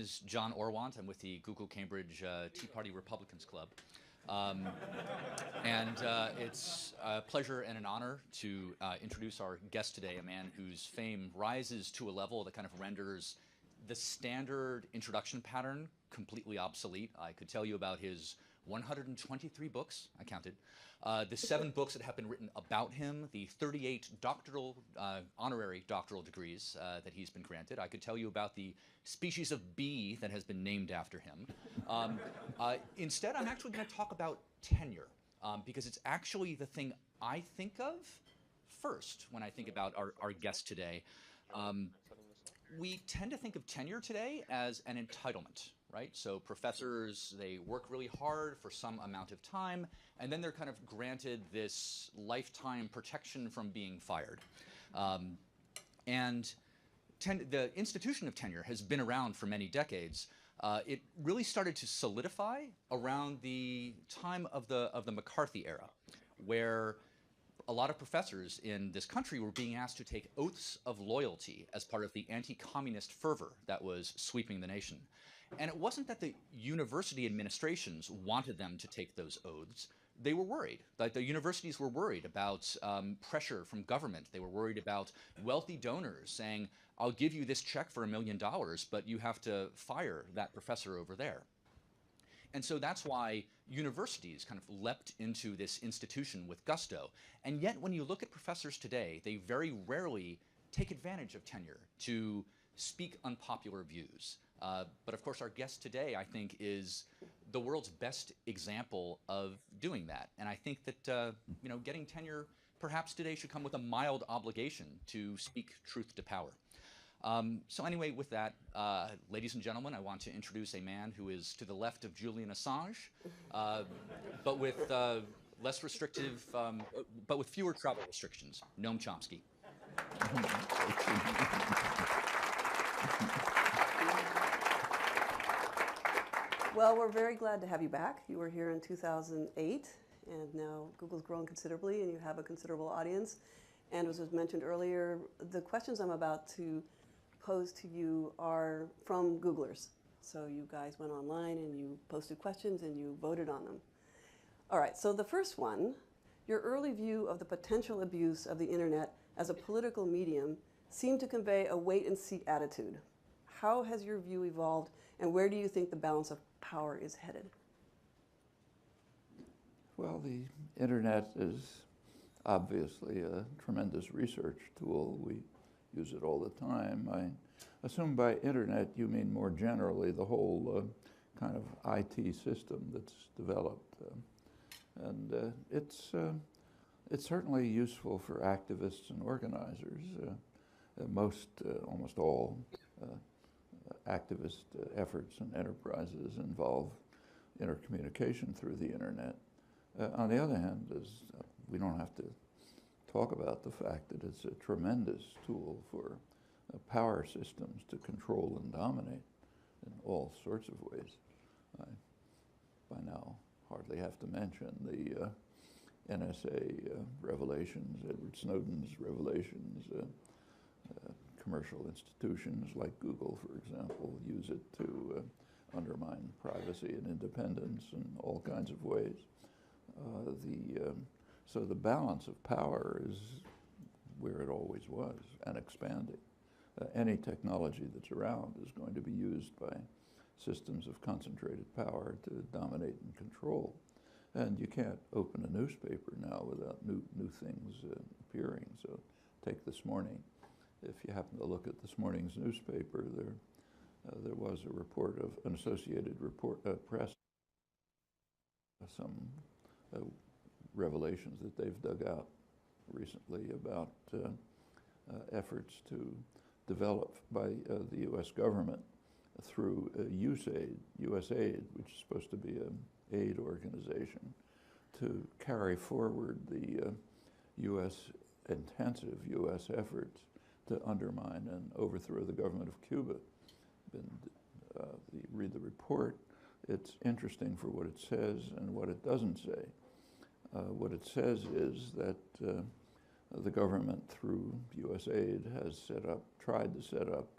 is John Orwant. I'm with the Google Cambridge Tea Party Republicans Club. It's a pleasure and an honor to introduce our guest today, a man whose fame rises to a level that kind of renders the standard introduction pattern completely obsolete. I could tell you about his 123 books, I counted, the 7 books that have been written about him, the 38 honorary doctoral degrees that he's been granted. I could tell you about the species of bee that has been named after him. Instead, I'm actually going to talk about tenure, because it's actually the thing I think of first when I think about our guest today. We tend to think of tenure today as an entitlement, right? So professors, they work really hard for some amount of time, and then they're kind of granted this lifetime protection from being fired. The institution of tenure has been around for many decades. It really started to solidify around the time of the McCarthy era, where a lot of professors in this country were being asked to take oaths of loyalty as part of the anti-communist fervor that was sweeping the nation. And it wasn't that the university administrations wanted them to take those oaths. They were worried. Like, the universities were worried about pressure from government. They were worried about wealthy donors saying, I'll give you this check for $1 million, but you have to fire that professor over there. And so that's why universities kind of leapt into this institution with gusto. And yet, when you look at professors today, they very rarely take advantage of tenure to speak unpopular views. But of course, our guest today, I think, is the world's best example of doing that. And I think that getting tenure perhaps today should come with a mild obligation to speak truth to power. So anyway, with that, ladies and gentlemen, I want to introduce a man who is to the left of Julian Assange, but with less restrictive, but with fewer travel restrictions, Noam Chomsky. Well, we're very glad to have you back. You were here in 2008, and now Google's grown considerably, and you have a considerable audience. And as was mentioned earlier, the questions I'm about to pose to you are from Googlers. So you guys went online and you posted questions and you voted on them. All right, so the first one, your early view of the potential abuse of the internet as a political medium seemed to convey a wait-and-see attitude. How has your view evolved, and where do you think the balance of power is headed? Well, the internet is obviously a tremendous research tool. We use it all the time. I assume by internet you mean more generally the whole kind of IT system that's developed. It's certainly useful for activists and organizers. Almost all activist efforts and enterprises involve intercommunication through the internet. On the other hand, we don't have to talk about the fact that it's a tremendous tool for power systems to control and dominate in all sorts of ways. I, by now, hardly have to mention the NSA revelations, Edward Snowden's revelations. Commercial institutions like Google, for example, use it to undermine privacy and independence in all kinds of ways. So the balance of power is where it always was and expanding. Any technology that's around is going to be used by systems of concentrated power to dominate and control. And you can't open a newspaper now without new things appearing. So take this morning. If you happen to look at this morning's newspaper, there was a report of an Associated Press, some revelations that they've dug out recently about efforts to develop by the U.S. government through USAID, which is supposed to be an aid organization, to carry forward the intensive U.S. efforts to undermine and overthrow the government of Cuba. You read the report, it's interesting for what it says and what it doesn't say. What it says is that the government, through USAID, has tried to set up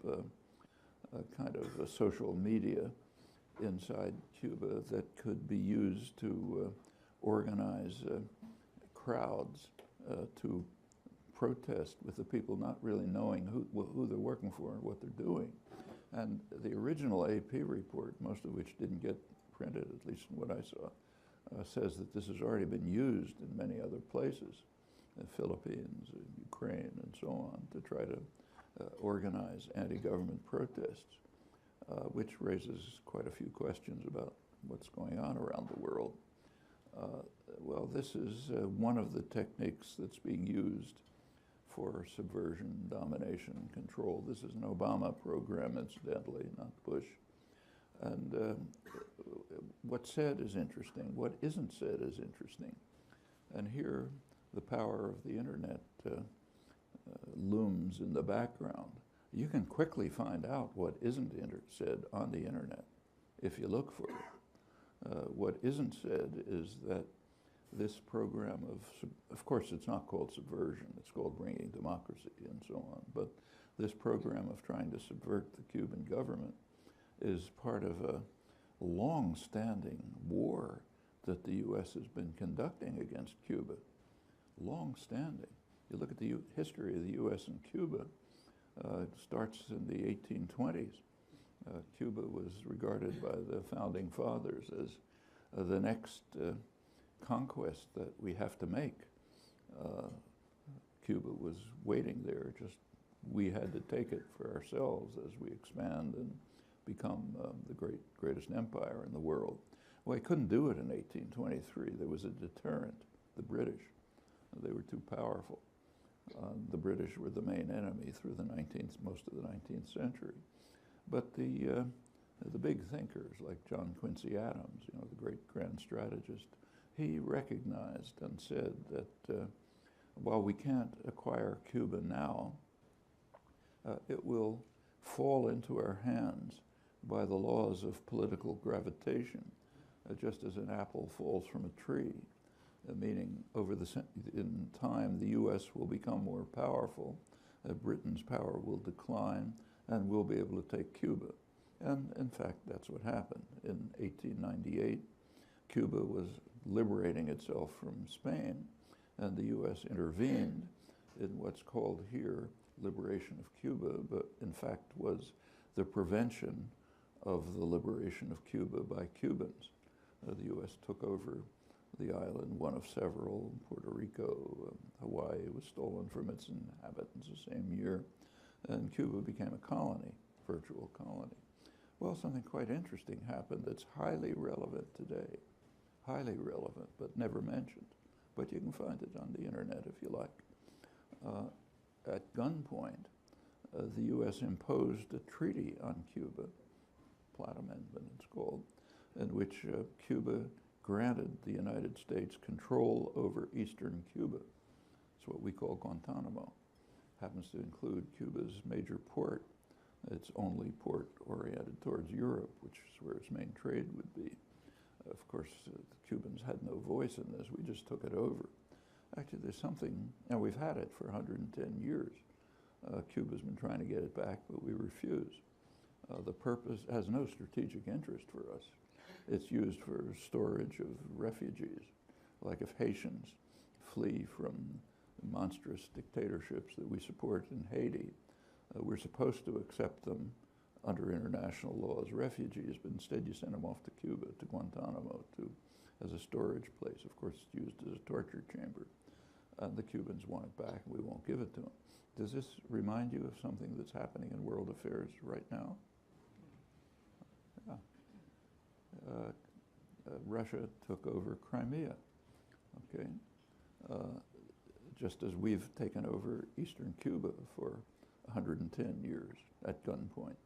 kind of a social media inside Cuba that could be used to organize crowds to protest with the people not really knowing who they're working for and what they're doing. And the original AP report, most of which didn't get printed, at least in what I saw, says that this has already been used in many other places, the Philippines, Ukraine, and so on, to try to organize anti-government protests, which raises quite a few questions about what's going on around the world. Well, this is one of the techniques that's being used for subversion, domination, and control. This is an Obama program, incidentally, not Bush. And what's said is interesting. What isn't said is interesting. And here, the power of the internet looms in the background. You can quickly find out what isn't said on the internet if you look for it. What isn't said is that this program of course it's not called subversion, it's called bringing democracy and so on, but this program of trying to subvert the Cuban government is part of a long-standing war that the U.S. has been conducting against Cuba. Long-standing. You look at the history of the U.S. and Cuba, it starts in the 1820s. Cuba was regarded by the founding fathers as the next conquest that we have to make. Cuba was waiting there, just we had to take it for ourselves as we expand and become the greatest empire in the world. Well, he couldn't do it in 1823. There was a deterrent, the British. They were too powerful. The British were the main enemy through the most of the 19th century. But the big thinkers like John Quincy Adams, you know, the great grand strategist, he recognized and said that while we can't acquire Cuba now, it will fall into our hands by the laws of political gravitation, just as an apple falls from a tree, meaning in time the U.S. will become more powerful, Britain's power will decline, and we'll be able to take Cuba. And in fact, that's what happened. In 1898, Cuba was liberating itself from Spain, and the U.S. intervened in what's called here liberation of Cuba, but in fact was the prevention of the liberation of Cuba by Cubans. The U.S. took over the island, one of several. Puerto Rico, Hawaii was stolen from its inhabitants the same year, and Cuba became a colony, virtual colony. Well, something quite interesting happened that's highly relevant today. Highly relevant, but never mentioned. But you can find it on the internet if you like. At gunpoint, the U.S. imposed a treaty on Cuba, Platt Amendment it's called, in which Cuba granted the United States control over eastern Cuba. It's what we call Guantanamo. Happens to include Cuba's major port. Its only port oriented towards Europe, which is where its main trade would be. Of course, the Cubans had no voice in this. We just took it over. Actually, there's something, and we've had it for 110 years. Cuba's been trying to get it back, but we refuse. The purpose has no strategic interest for us. It's used for storage of refugees, like if Haitians flee from monstrous dictatorships that we support in Haiti, we're supposed to accept them under international law as refugees, but instead you send them off to Cuba, to Guantanamo, as a storage place. Of course, it's used as a torture chamber. The Cubans want it back, and we won't give it to them. Does this remind you of something that's happening in world affairs right now? Yeah. Russia took over Crimea, okay? Just as we've taken over eastern Cuba for 110 years at gunpoint.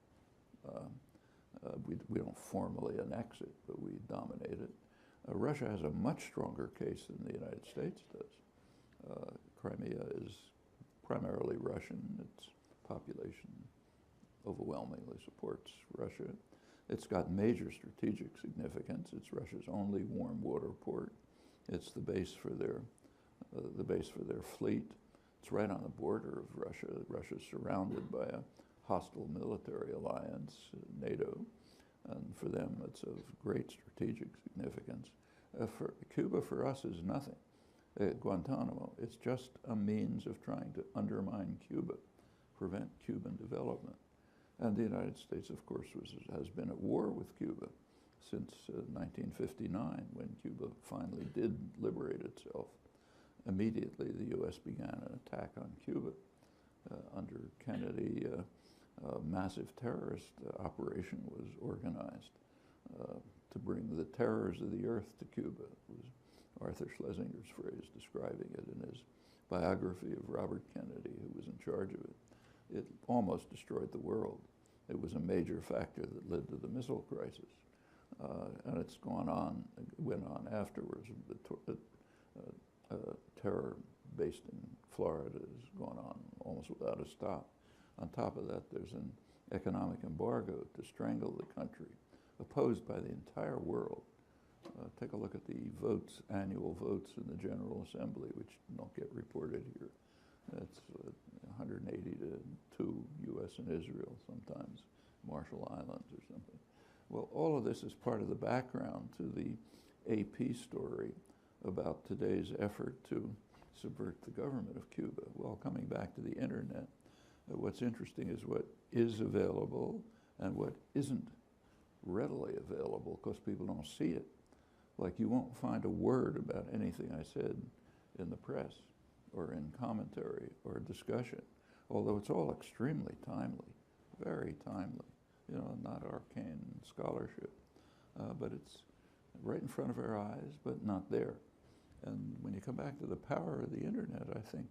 We don't formally annex it, but we dominate it. Russia has a much stronger case than the United States does. Crimea is primarily Russian. Its population overwhelmingly supports Russia. It's got major strategic significance. It's Russia's only warm water port. It's the base for their fleet. It's right on the border of Russia. Russia's surrounded by a hostile military alliance, NATO, and for them it's of great strategic significance. For Cuba, for us, is nothing. Guantanamo, it's just a means of trying to undermine Cuba, prevent Cuban development. And the United States, of course, has been at war with Cuba since 1959, when Cuba finally did liberate itself. Immediately, the U.S. began an attack on Cuba. Under Kennedy, a massive terrorist operation was organized to bring the terrors of the earth to Cuba. It was Arthur Schlesinger's phrase describing it in his biography of Robert Kennedy, who was in charge of it. It almost destroyed the world. It was a major factor that led to the missile crisis. And it's went on afterwards. The terror based in Florida has gone on almost without a stop. On top of that, there's an economic embargo to strangle the country, opposed by the entire world. Take a look at the votes, annual votes in the General Assembly, which don't get reported here. It's 180 to 2 U.S. and Israel sometimes, Marshall Islands or something. Well, all of this is part of the background to the AP story about today's effort to subvert the government of Cuba. Well, coming back to the internet, what's interesting is what is available and what isn't readily available, because people don't see it. Like, you won't find a word about anything I said in the press or in commentary or discussion, although it's all extremely timely, very timely, you know, not arcane scholarship, but it's right in front of our eyes, but not there. And when you come back to the power of the internet, I think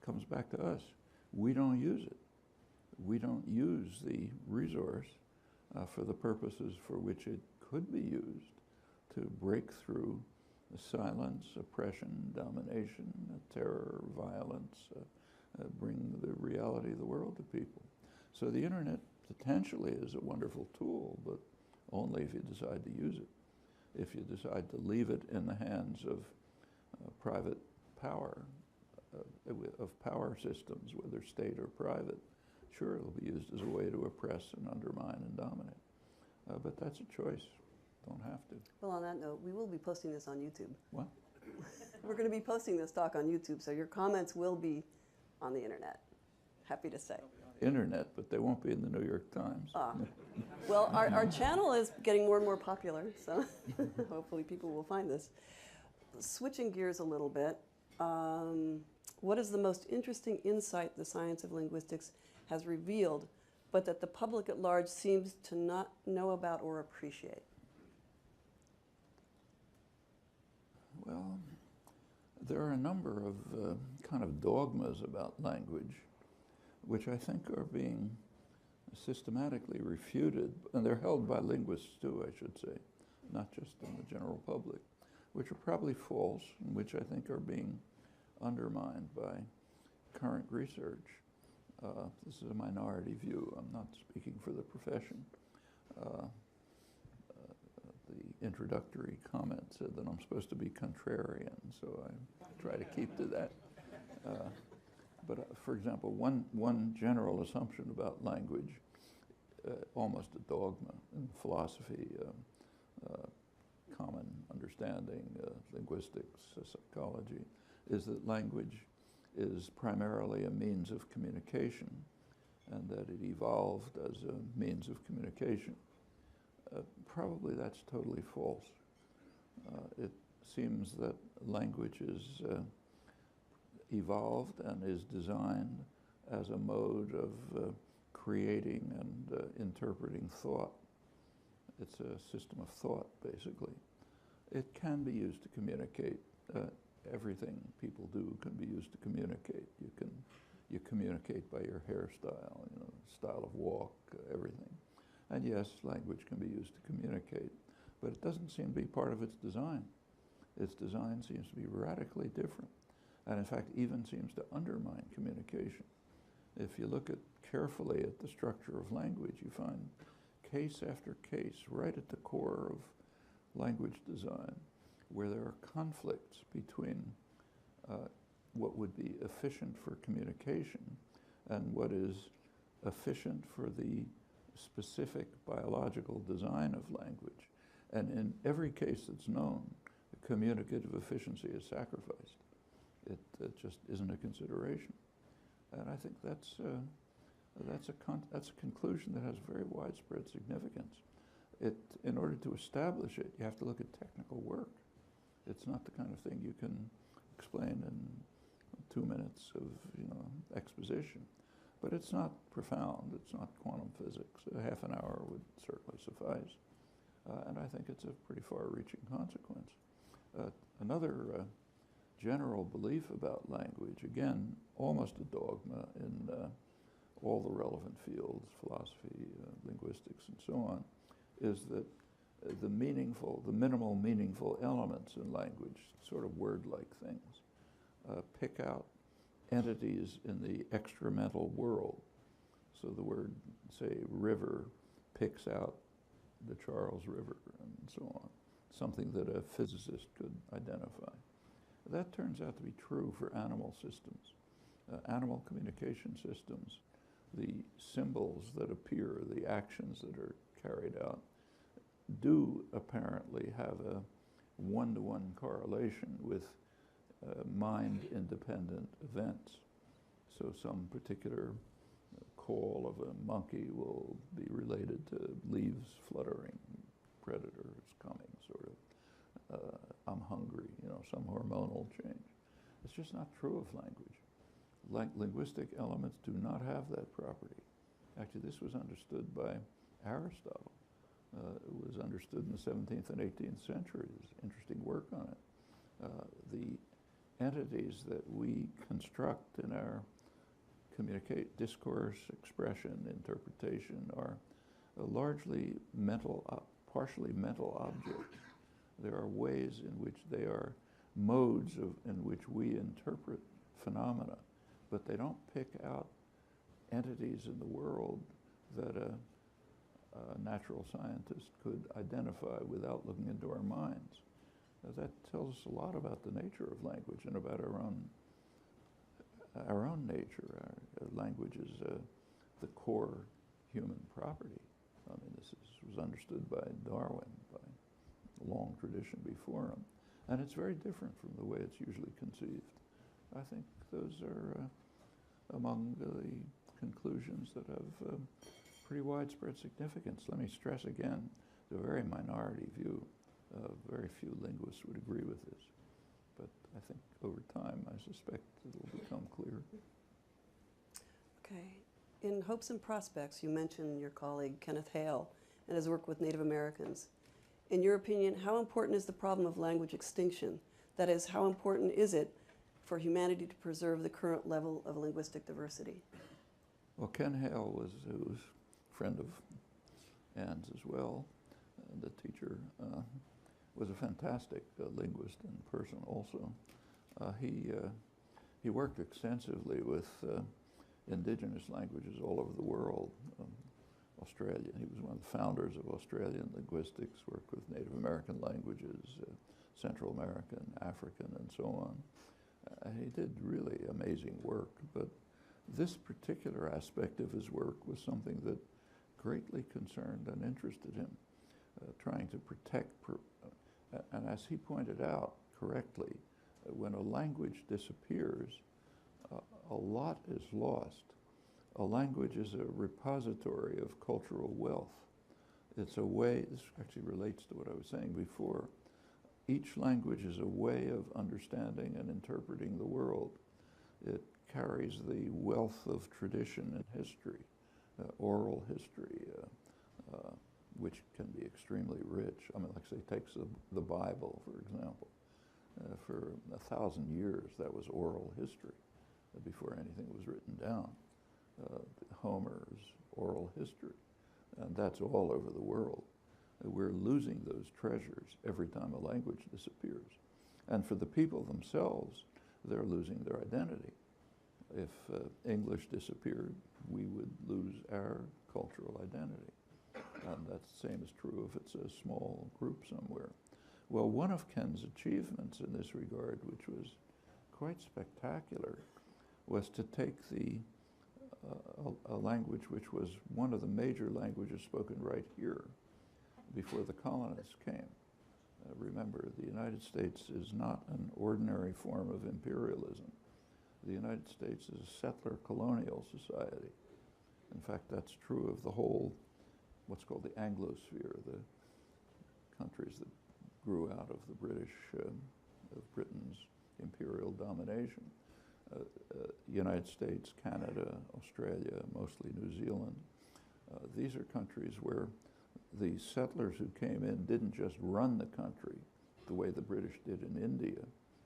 comes back to us. We don't use it. We don't use the resource for the purposes for which it could be used to break through silence, oppression, domination, terror, violence, bring the reality of the world to people. So the internet potentially is a wonderful tool, but only if you decide to use it. If you decide to leave it in the hands of private power, of power systems, whether state or private, sure, it'll be used as a way to oppress and undermine and dominate. But that's a choice. Don't have to. Well, on that note, we will be posting this on YouTube. What? We're going to be posting this talk on YouTube, so your comments will be on the internet. Happy to say. Internet, but they won't be in the New York Times. Well, our channel is getting more and more popular, so hopefully people will find this. Switching gears a little bit, what is the most interesting insight the science of linguistics has revealed, but that the public at large seems to not know about or appreciate? Well, there are a number of kind of dogmas about language, which I think are being systematically refuted, and they're held by linguists too, I should say, not just in the general public, which are probably false, and which I think are being undermined by current research. This is a minority view. I'm not speaking for the profession. The introductory comment said that I'm supposed to be contrarian, so I try to keep to that. But for example, one general assumption about language, almost a dogma in philosophy, common understanding, linguistics, psychology, is that language is primarily a means of communication, and that it evolved as a means of communication. Probably that's totally false. It seems that language is evolved and is designed as a mode of creating and interpreting thought. It's a system of thought, basically. It can be used to communicate. Everything people do can be used to communicate. You communicate by your hairstyle, you know, style of walk, everything. And yes, language can be used to communicate, but it doesn't seem to be part of its design. Its design seems to be radically different, and in fact even seems to undermine communication. If you look carefully at the structure of language, you find case after case right at the core of language design where there are conflicts between what would be efficient for communication and what is efficient for the specific biological design of language. And in every case that's known, communicative efficiency is sacrificed. It just isn't a consideration. And I think that's a conclusion that has very widespread significance. In order to establish it, you have to look at technical work. It's not the kind of thing you can explain in 2 minutes of exposition. But it's not profound. It's not quantum physics. A half an hour would certainly suffice. And I think it's a pretty far-reaching consequence. Another general belief about language, again, almost a dogma in all the relevant fields, philosophy, linguistics, and so on, is that the minimal meaningful elements in language, sort of word-like things, pick out entities in the extramental world. So the word, say, river, picks out the Charles River and so on, something that a physicist could identify. That turns out to be true for animal systems. Animal communication systems, the symbols that appear, the actions that are carried out, do apparently have a one-to-one correlation with mind-independent events. So some particular call of a monkey will be related to leaves fluttering, predators coming, sort of, I'm hungry, some hormonal change. It's just not true of language. Linguistic elements do not have that property. Actually, this was understood by Aristotle. It was understood in the 17th and 18th centuries. There's interesting work on it. The entities that we construct in our discourse, expression, interpretation are largely partially mental objects. There are ways in which they are modes in which we interpret phenomena, but they don't pick out entities in the world that a natural scientist could identify without looking into our minds. That tells us a lot about the nature of language and about our own nature. Language is the core human property. I mean, this was understood by Darwin, by a long tradition before him. And it's very different from the way it's usually conceived. I think those are among the conclusions that have pretty widespread significance. Let me stress again, the very minority view. Very few linguists would agree with this. But I think over time, I suspect it will become clear. Okay. In Hopes and Prospects, you mentioned your colleague Kenneth Hale and his work with Native Americans. In your opinion, how important is the problem of language extinction? That is, how important is it for humanity to preserve the current level of linguistic diversity? Well, Ken Hale was a friend of Ann's as well, the teacher. Was a fantastic linguist and person also. He worked extensively with indigenous languages all over the world. Australia, he was one of the founders of Australian linguistics, worked with Native American languages, Central American, African, and so on. He did really amazing work, but this particular aspect of his work was something that greatly concerned and interested him, trying to protect and as he pointed out correctly, when a language disappears, a lot is lost. A language is a repository of cultural wealth. It's a way, this actually relates to what I was saying before, each language is a way of understanding and interpreting the world. It carries the wealth of tradition and history, oral history, which can be extremely rich. I mean, like say, takes the Bible, for example. For 1,000 years, that was oral history before anything was written down. Homer's oral history, and that's all over the world. We're losing those treasures every time a language disappears. And for the people themselves, they're losing their identity. If English disappeared, we would lose our cultural identity. And that's the same is true if it's a small group somewhere. Well, one of Ken's achievements in this regard, which was quite spectacular, was to take the a language which was one of the major languages spoken right here before the colonists came. Remember, the United States is not an ordinary form of imperialism. The United States is a settler colonial society. In fact, that's true of the whole, what's called the Anglosphere, the countries that grew out of the of Britain's imperial domination. United States, Canada, Australia, mostly New Zealand. These are countries where the settlers who came in didn't just run the country the way the British did in India.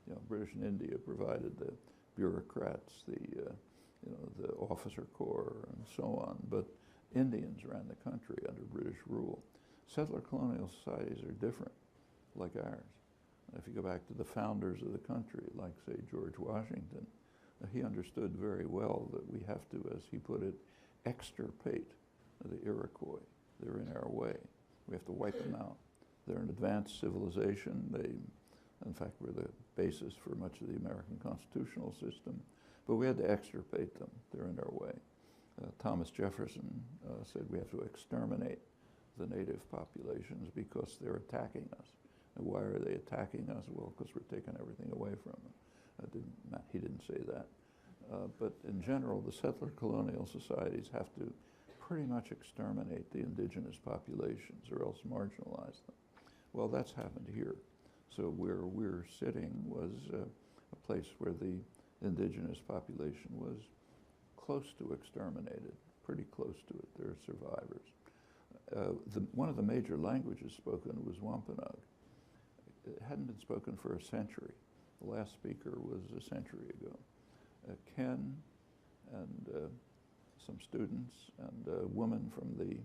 You know, British in India provided the bureaucrats, the officer corps, and so on. But Indians ran the country under British rule. Settler colonial societies are different, like ours. If you go back to the founders of the country, like, say, George Washington, he understood very well that we have to, as he put it, extirpate the Iroquois. They're in our way. We have to wipe them out. They're an advanced civilization. They, in fact, were the basis for much of the American constitutional system. But we had to extirpate them. They're in our way. Thomas Jefferson said we have to exterminate the native populations because they're attacking us. And why are they attacking us? Well, because we're taking everything away from them. He didn't say that. But in general, the settler colonial societies have to pretty much exterminate the indigenous populations or else marginalize them. Well, that's happened here. So where we're sitting was a place where the indigenous population was close to exterminated, pretty close to it. There are survivors. One of the major languages spoken was Wampanoag. It hadn't been spoken for a century. The last speaker was a century ago. Ken and some students and a woman from the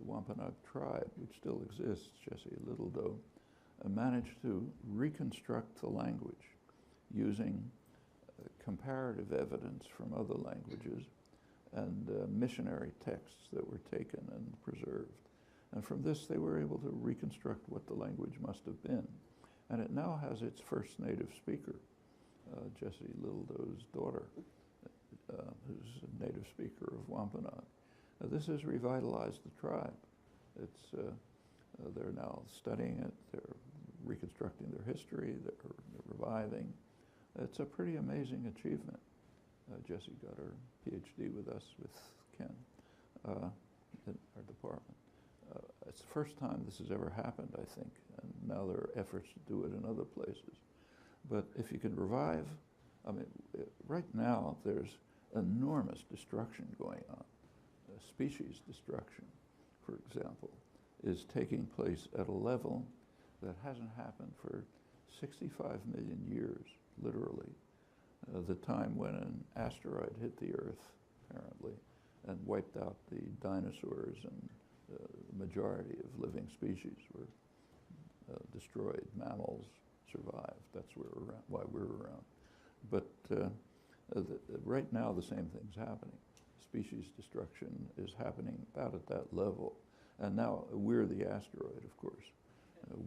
Wampanoag tribe, which still exists, Jessie Littledoe, managed to reconstruct the language using comparative evidence from other languages and missionary texts that were taken and preserved. And from this, they were able to reconstruct what the language must have been. And it now has its first native speaker, Jessie Littledoe's daughter, who's a native speaker of Wampanoag. This has revitalized the tribe. They're now studying it, they're reconstructing their history, they're reviving. It's a pretty amazing achievement. Jessie got her PhD with us, with Ken, in our department. It's the first time this has ever happened, I think, and now there are efforts to do it in other places. But if you can revive, I mean, right now there's enormous destruction going on. Species destruction, for example, is taking place at a level that hasn't happened for 65 million years, literally. The time when an asteroid hit the Earth, apparently, and wiped out the dinosaurs, and the majority of living species were destroyed. Mammals survived. That's why we're around. But right now, the same thing's happening. Species destruction is happening about at that level. And now we're the asteroid, of course.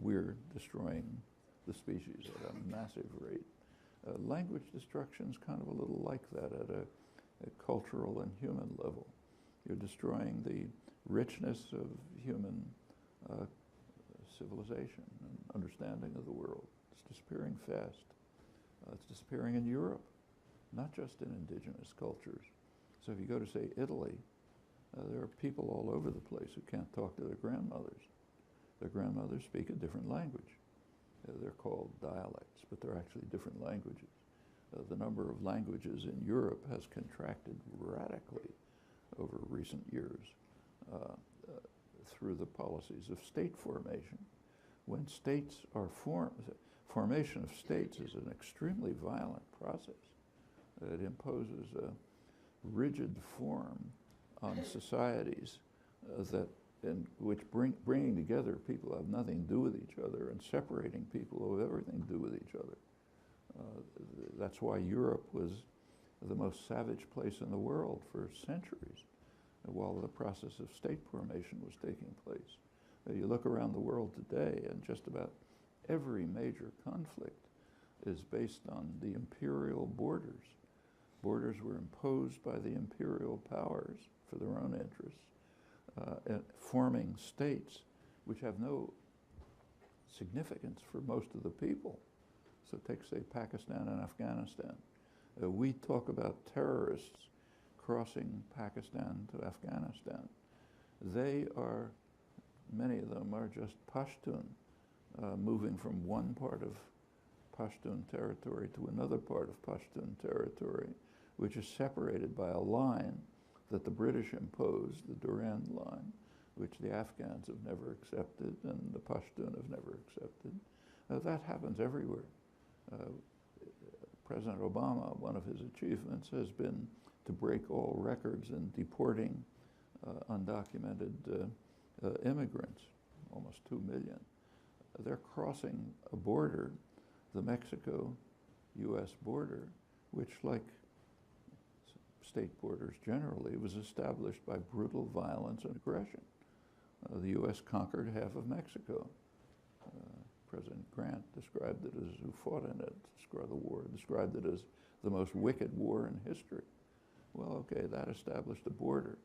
We're destroying the species at a massive rate. Language destruction is kind of a little like that at a cultural and human level. You're destroying the richness of human civilization and understanding of the world. It's disappearing fast. It's disappearing in Europe, not just in indigenous cultures. So if you go to, say, Italy, there are people all over the place who can't talk to their grandmothers. Their grandmothers speak a different language. They're called dialects, but they're actually different languages. The number of languages in Europe has contracted radically over recent years through the policies of state formation. When states are formed, formation of states is an extremely violent process. It imposes a rigid form on societies which bringing together people who have nothing to do with each other and separating people who have everything to do with each other. That's why Europe was the most savage place in the world for centuries, while the process of state formation was taking place. You look around the world today, and just about every major conflict is based on the imperial borders borders were imposed by the imperial powers for their own interests, forming states which have no significance for most of the people. So take, say, Pakistan and Afghanistan. We talk about terrorists crossing Pakistan to Afghanistan. They are, many of them are just Pashtun, moving from one part of Pashtun territory to another part of Pashtun territory, which is separated by a line that the British imposed, the Durand Line, which the Afghans have never accepted and the Pashtun have never accepted. That happens everywhere. President Obama, one of his achievements has been to break all records in deporting undocumented immigrants, almost 2 million. They're crossing a border, the Mexico-US border, which, like state borders generally, was established by brutal violence and aggression. The U.S. conquered half of Mexico. President Grant described it as, who fought in it, described the war, described it as the most wicked war in history. Well, okay, that established a border.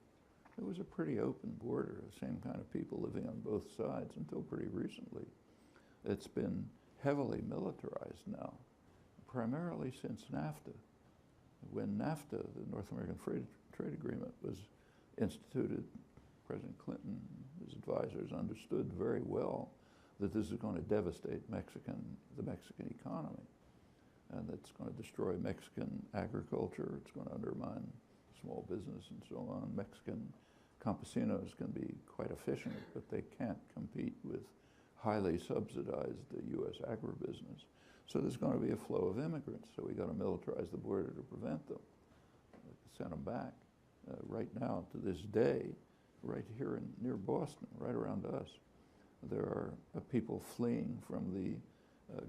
It was a pretty open border, the same kind of people living on both sides until pretty recently. It's been heavily militarized now, primarily since NAFTA. When NAFTA, the North American Free Trade Agreement, was instituted, President Clinton, his advisors understood very well that this is going to devastate the Mexican economy, and it's going to destroy Mexican agriculture, it's going to undermine small business and so on. Mexican campesinos can be quite efficient, but they can't compete with highly subsidized U.S. agribusiness. So there's going to be a flow of immigrants, so we got to militarize the border to prevent them, send them back. Right now, to this day, right here near Boston, right around us, there are people fleeing from the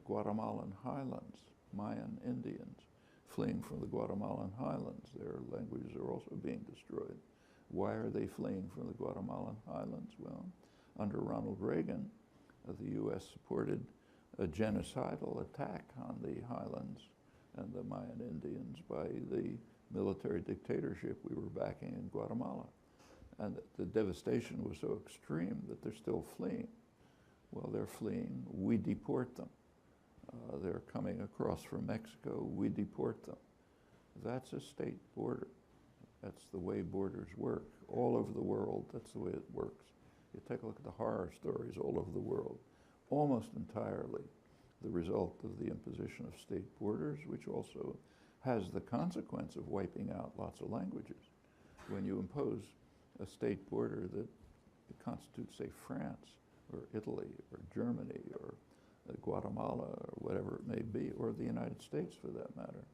Guatemalan highlands, Mayan Indians, fleeing from the Guatemalan highlands. Their languages are also being destroyed. Why are they fleeing from the Guatemalan highlands? Well, under Ronald Reagan, the U.S. supported a genocidal attack on the highlands and the Mayan Indians by the military dictatorship we were backing in Guatemala. And the devastation was so extreme that they're still fleeing. Well, they're fleeing, we deport them. They're coming across from Mexico, we deport them. That's a state border. That's the way borders work. All over the world, that's the way it works. You take a look at the horror stories all over the world, almost entirely the result of the imposition of state borders, which also has the consequence of wiping out lots of languages. When you impose a state border that constitutes, say, France, or Italy, or Germany, or Guatemala, or whatever it may be, or the United States for that matter,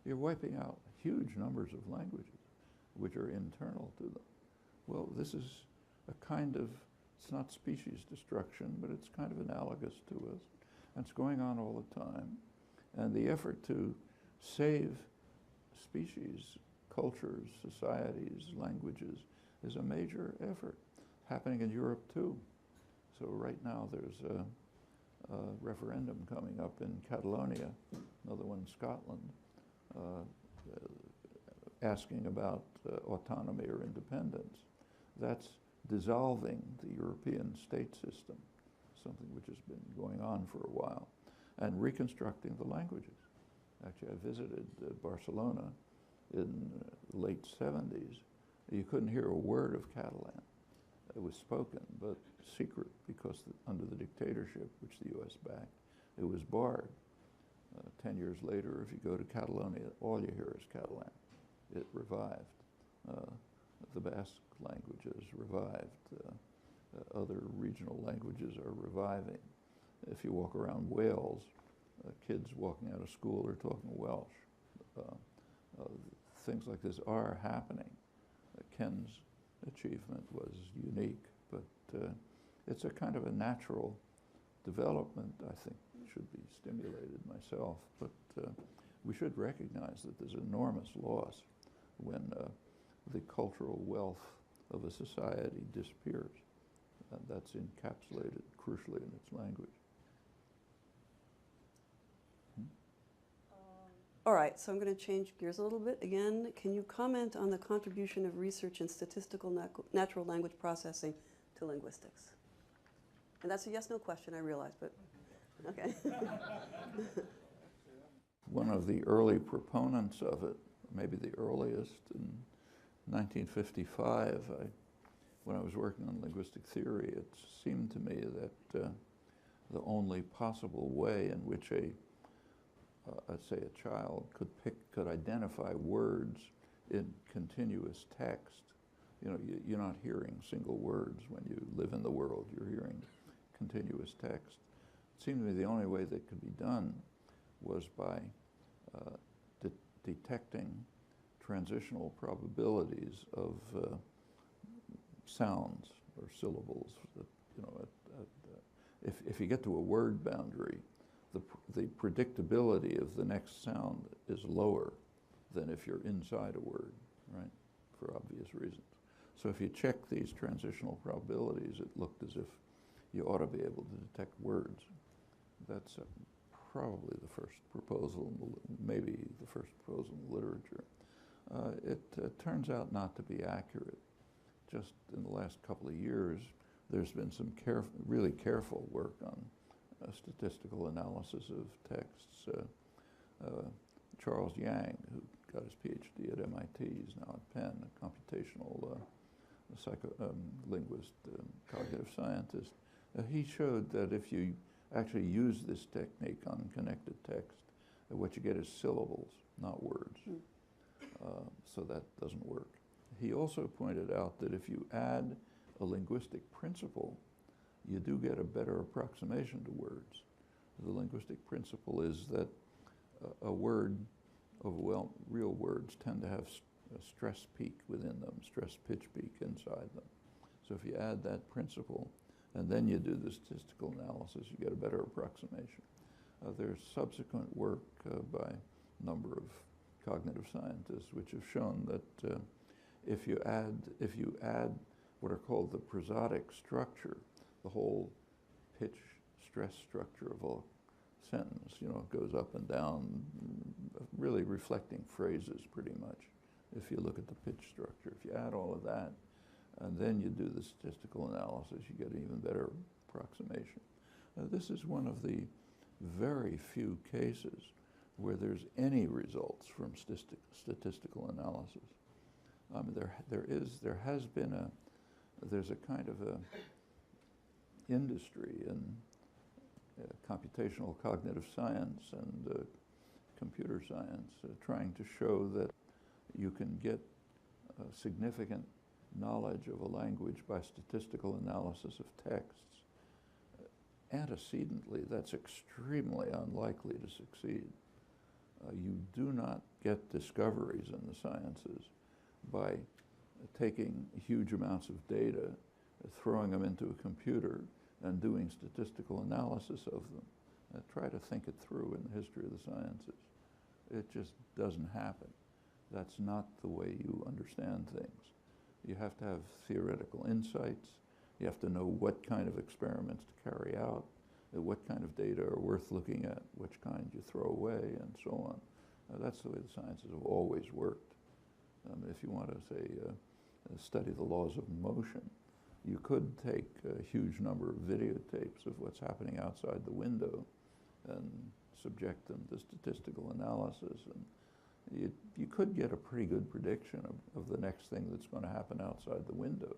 you're wiping out huge numbers of languages which are internal to them. Well, this is a kind of, it's not species destruction, but it's kind of analogous to us, and it's going on all the time. And the effort to save species, cultures, societies, languages is a major effort happening in Europe too. So right now there's a referendum coming up in Catalonia, another one in Scotland, asking about autonomy or independence. That's dissolving the European state system, something which has been going on for a while, and reconstructing the languages. Actually, I visited Barcelona in the late 70s. You couldn't hear a word of Catalan. It was spoken, but secret, because under the dictatorship, which the U.S. backed, it was barred. 10 years later, if you go to Catalonia, all you hear is Catalan. It revived. The Basque languages revived. Other regional languages are reviving. If you walk around Wales, kids walking out of school are talking Welsh. Things like this are happening. Ken's achievement was unique, but it's a kind of a natural development, I think, should be stimulated myself. But we should recognize that there's enormous loss when the cultural wealth of a society disappears. And that's encapsulated crucially in its language. All right, so I'm going to change gears a little bit. Again, can you comment on the contribution of research in statistical natural language processing to linguistics? And that's a yes/no question, I realize, but okay. One of the early proponents of it, maybe the earliest, in 1955, when I was working on linguistic theory, it seemed to me that the only possible way in which let's say a child could identify words in continuous text. You know, you're not hearing single words when you live in the world. You're hearing continuous text. It seemed to me the only way that could be done was by detecting transitional probabilities of sounds or syllables. That, you know, if you get to a word boundary, the predictability of the next sound is lower than if you're inside a word, right? For obvious reasons. So if you check these transitional probabilities, it looked as if you ought to be able to detect words. That's probably the first proposal, maybe the first proposal in the literature. It turns out not to be accurate. Just in the last couple of years, there's been some really careful work on statistical analysis of texts. Charles Yang, who got his PhD at MIT, is now at Penn, a computational linguist, cognitive scientist. He showed that if you actually use this technique on connected text, what you get is syllables, not words. So that doesn't work. He also pointed out that if you add a linguistic principle, you do get a better approximation to words. The linguistic principle is that a word, well, real words tend to have a stress peak within them, stress pitch peak inside them. So if you add that principle and then you do the statistical analysis, you get a better approximation. There's subsequent work by a number of cognitive scientists which have shown that if you add what are called the prosodic structure, the whole pitch stress structure of a sentence, you know, it goes up and down, really reflecting phrases pretty much. If you look at the pitch structure, if you add all of that, and then you do the statistical analysis, you get an even better approximation. This is one of the very few cases where there's any results from statistical analysis. There's a kind of a industry in computational cognitive science and computer science trying to show that you can get significant knowledge of a language by statistical analysis of texts. Antecedently, that's extremely unlikely to succeed. You do not get discoveries in the sciences by taking huge amounts of data, throwing them into a computer, and doing statistical analysis of them. Try to think it through in the history of the sciences. It just doesn't happen. That's not the way you understand things. You have to have theoretical insights. You have to know what kind of experiments to carry out, what kind of data are worth looking at, which kind you throw away, and so on. That's the way the sciences have always worked. If you want to, say, study the laws of motion, you could take a huge number of videotapes of what's happening outside the window and subject them to statistical analysis. And you could get a pretty good prediction of the next thing that's going to happen outside the window.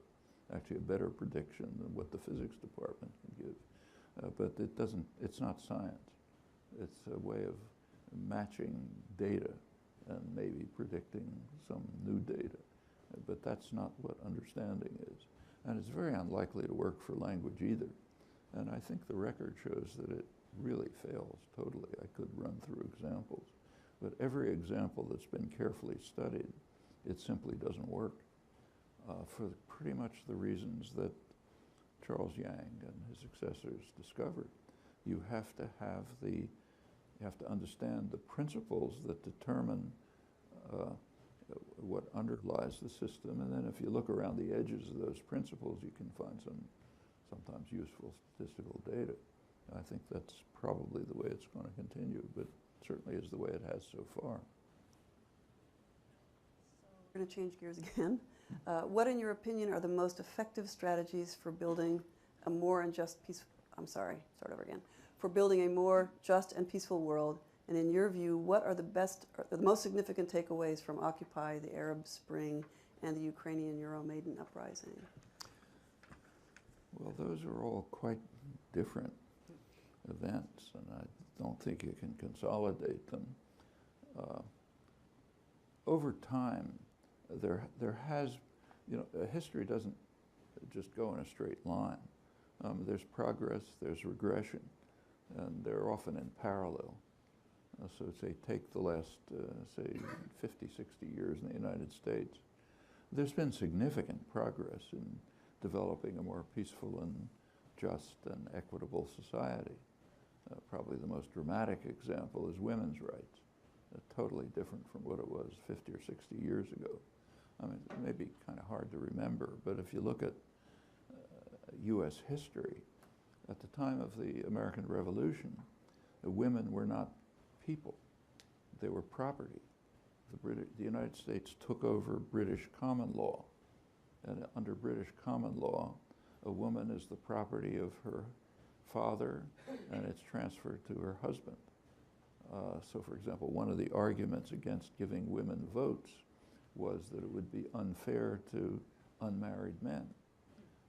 Actually, a better prediction than what the physics department can give. But it's not science. It's a way of matching data and maybe predicting some new data. But that's not what understanding is. And it's very unlikely to work for language either. And I think the record shows that it really fails totally. I could run through examples. But every example that's been carefully studied, it simply doesn't work for pretty much the reasons that Charles Yang and his successors discovered. You have to understand the principles that determine what underlies the system, and then if you look around the edges of those principles, you can find some sometimes useful statistical data. I think that's probably the way it's going to continue, but certainly is the way it has so far. We're going to change gears again. What, in your opinion, are the most effective strategies for building a more just for building a more just and peaceful world? And in your view, what are the most significant takeaways from Occupy, the Arab Spring, and the Ukrainian Euromaidan uprising? Well, those are all quite different events, and I don't think you can consolidate them. Over time, there has, history doesn't just go in a straight line. There's progress, there's regression, and they're often in parallel. So say, take the last, say, 50, 60 years in the United States. There's been significant progress in developing a more peaceful and just and equitable society. Probably the most dramatic example is women's rights. Totally different from what it was 50 or 60 years ago. I mean, it may be kind of hard to remember, but if you look at U.S. history, at the time of the American Revolution, women were not people. They were property. The United States took over British common law, and under British common law, a woman is the property of her father, and it's transferred to her husband. So, for example, one of the arguments against giving women votes was that it would be unfair to unmarried men,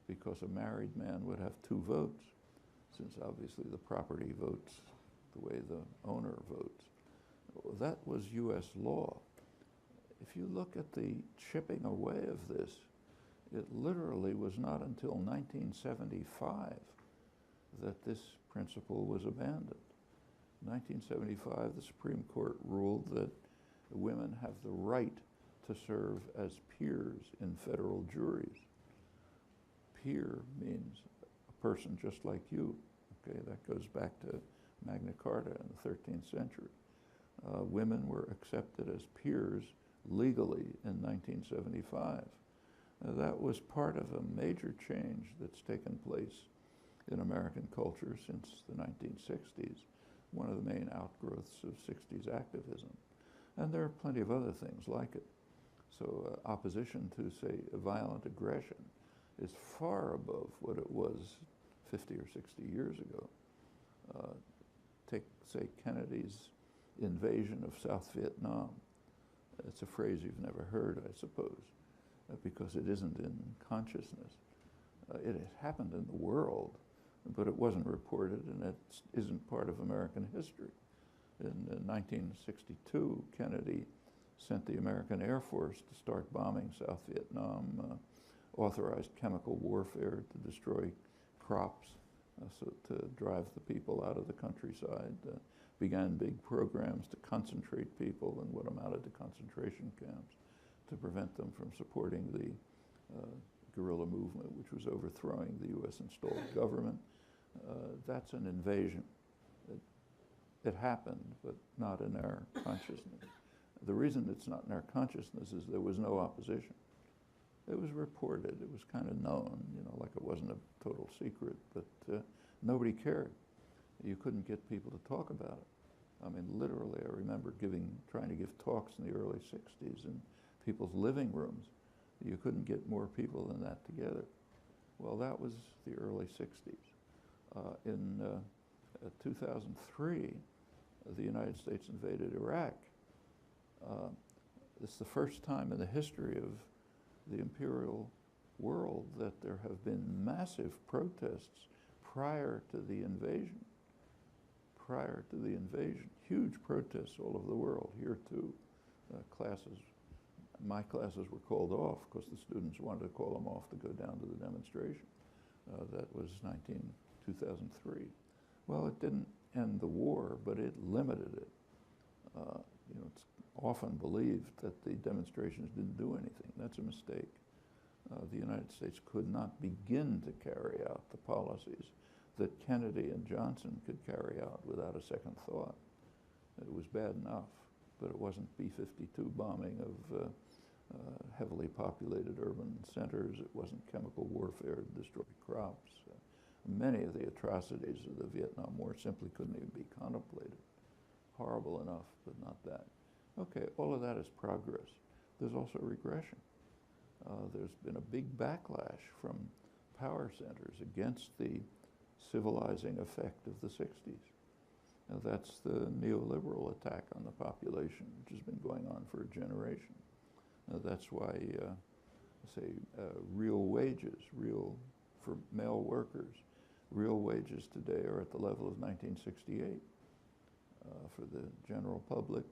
because a married man would have 2 votes, since obviously the property votes the way the owner votes. Well, that was U.S. law. If you look at the chipping away of this, it literally was not until 1975 that this principle was abandoned. In 1975, the Supreme Court ruled that women have the right to serve as peers in federal juries. Peer means a person just like you. Okay, that goes back to Magna Carta in the 13th century. Women were accepted as peers legally in 1975. That was part of a major change that's taken place in American culture since the 1960s, one of the main outgrowths of 60s activism. And there are plenty of other things like it. So opposition to, say, violent aggression is far above what it was 50 or 60 years ago. Take, say, Kennedy's invasion of South Vietnam. It's a phrase you've never heard, I suppose, because it isn't in consciousness. It has happened in the world, but it wasn't reported, and it isn't part of American history. In 1962, Kennedy sent the American Air Force to start bombing South Vietnam, authorized chemical warfare to destroy crops, so to drive the people out of the countryside, began big programs to concentrate people in what amounted to concentration camps to prevent them from supporting the guerrilla movement, which was overthrowing the U.S. installed government. That's an invasion. It happened, but not in our consciousness. The reason it's not in our consciousness is there was no opposition. It was reported, it was kind of known, like it wasn't a total secret, but nobody cared. You couldn't get people to talk about it. I mean, literally, I remember trying to give talks in the early 60s in people's living rooms. You couldn't get more people than that together. Well, that was the early 60s. In 2003, the United States invaded Iraq. It's the first time in the history of the imperial world that there have been massive protests prior to the invasion. Prior to the invasion, huge protests all over the world, here too. My classes were called off because the students wanted to call them off to go down to the demonstration. That was 2003. Well, it didn't end the war, but it limited it. It's often believed that the demonstrations didn't do anything. That's a mistake. The United States could not begin to carry out the policies that Kennedy and Johnson could carry out without a second thought. It was bad enough, but it wasn't B-52 bombing of heavily populated urban centers. It wasn't chemical warfare to destroy crops. Many of the atrocities of the Vietnam War simply couldn't even be contemplated. horrible enough, but not that. Okay, all of that is progress. There's also regression. There's been a big backlash from power centers against the civilizing effect of the 60s. Now, that's the neoliberal attack on the population, which has been going on for a generation. That's why, real wages, for male workers, real wages today are at the level of 1968. For the general public,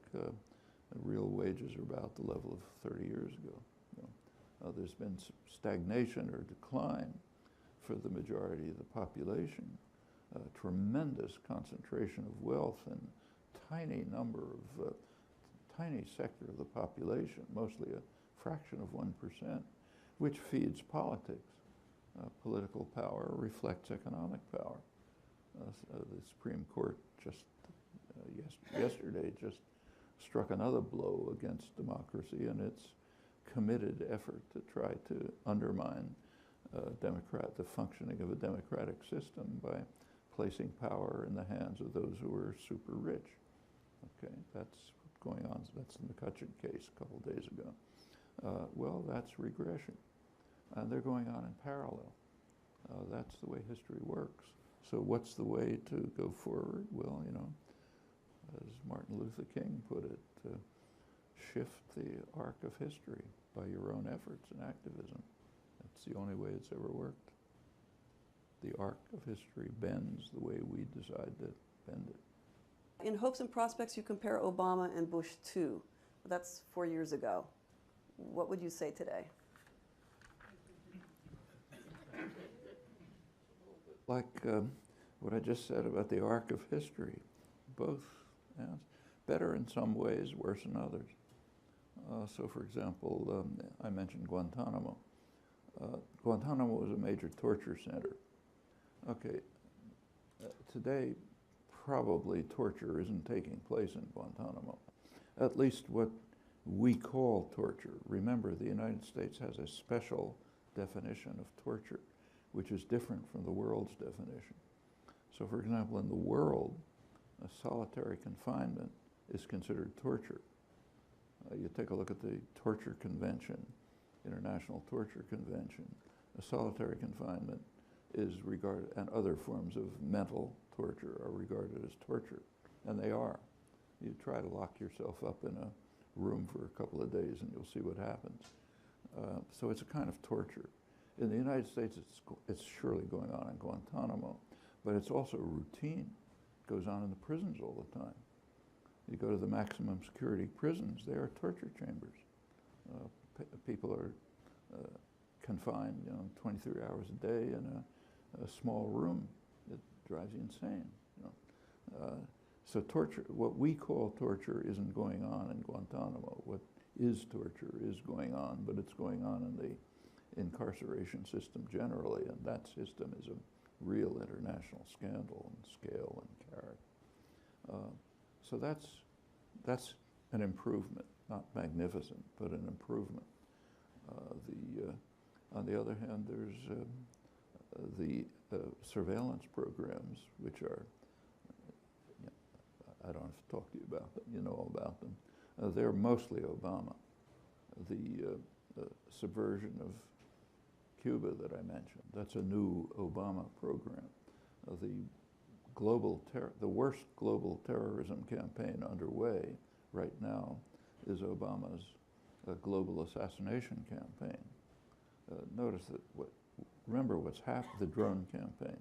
real wages are about the level of 30 years ago. There's been stagnation or decline for the majority of the population, tremendous concentration of wealth and tiny number of, tiny sector of the population, mostly a fraction of 1%, which feeds politics. Political power reflects economic power. The Supreme Court just yesterday just struck another blow against democracy and its committed effort to try to undermine the functioning of a democratic system by placing power in the hands of those who are super rich. Okay, that's going on. That's the McCutcheon case a couple days ago. Well, that's regression. And they're going on in parallel. That's the way history works. So what's the way to go forward? Well, as Martin Luther King put it, shift the arc of history by your own efforts and activism. That's the only way it's ever worked. The arc of history bends the way we decide to bend it. In Hopes and Prospects, you compare Obama and Bush too. That's 4 years ago. What would you say today? Like what I just said about the arc of history, both better in some ways, worse in others. So for example, I mentioned Guantanamo. Guantanamo was a major torture center. Okay, today probably torture isn't taking place in Guantanamo. At least what we call torture. Remember, the United States has a special definition of torture, which is different from the world's definition. So for example, in the world, a solitary confinement is considered torture. You take a look at the Torture Convention, International Torture Convention. A solitary confinement is regarded, and other forms of mental torture are regarded as torture, and they are. You try to lock yourself up in a room for a couple of days and you'll see what happens. So it's a kind of torture. In the United States, it's surely going on in Guantanamo, but it's also routine. It goes on in the prisons all the time. You go to the maximum security prisons, they are torture chambers. People are confined 23 hours a day in a small room. It drives you insane. So torture, what we call torture isn't going on in Guantanamo. What is torture is going on, but it's going on in the incarceration system generally, and that system is a real international scandal and scale and character. So that's an improvement, not magnificent, but an improvement. On the other hand, there's the surveillance programs, which are, I don't have to talk to you about them, you know all about them. They're mostly Obama. The subversion of Cuba that I mentioned, that's a new Obama program. The worst global terrorism campaign underway right now is Obama's global assassination campaign. Notice that remember what's happened, the drone campaign.